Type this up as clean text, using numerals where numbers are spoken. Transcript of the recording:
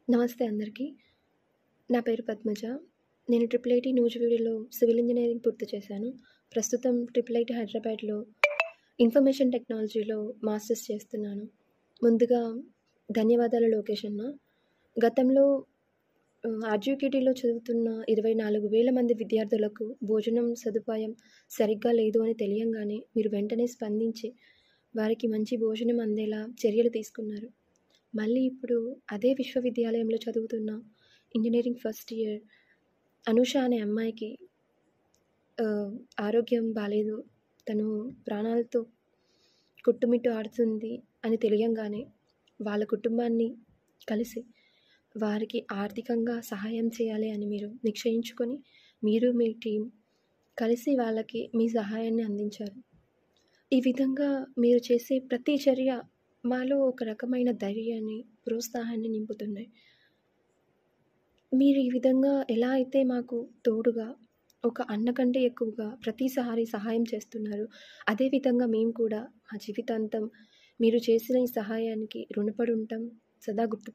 నమస్తే అందరికీ. నా పేరు పద్మజ. నేను ట్రిపుల్ ఐటీ నూజివీడులో సివిల్ ఇంజినీరింగ్ పూర్తి చేశాను. ప్రస్తుతం ట్రిపుల్ ఐటీ హైదరాబాద్‌లో ఇన్ఫర్మేషన్ టెక్నాలజీలో మాస్టర్స్ చేస్తున్నాను. ముందుగా ధన్యవాదాలు లోకేష్ అన్న. గతంలో ఆర్జీకేటీలో చదువుతున్న 24,000 మంది విద్యార్థులకు భోజనం సదుపాయం సరిగ్గా లేదు అని తెలియంగానే మీరు వెంటనే స్పందించి వారికి మంచి భోజనం అందేలా చర్యలు తీసుకున్నారు. మళ్ళీ ఇప్పుడు అదే విశ్వవిద్యాలయంలో చదువుతున్న ఇంజినీరింగ్ ఫస్ట్ ఇయర్ అనూష అనే అమ్మాయికి ఆరోగ్యం బాలేదు. తను ప్రాణాలతో కొట్టుమిట్టు ఆడుతుంది అని తెలియంగానే వాళ్ళ కుటుంబాన్ని కలిసి వారికి ఆర్థికంగా సహాయం చేయాలి అని మీరు నిశ్చయించుకొని మీరు మీ టీం కలిసి వాళ్ళకి మీ సహాయాన్ని అందించారు. ఈ విధంగా మీరు చేసే ప్రతి చర్య మాలో ఒక రకమైన ధైర్యాన్ని, ప్రోత్సాహాన్ని నింపుతున్నాయి. మీరు ఈ విధంగా ఎలా అయితే మాకు తోడుగా ఒక అన్న కంటే ఎక్కువగా ప్రతిసారి సహాయం చేస్తున్నారు, అదేవిధంగా మేము కూడా మా జీవితాంతం మీరు చేసిన ఈ సహాయానికి రుణపడి ఉంటాం. సదా గుర్తు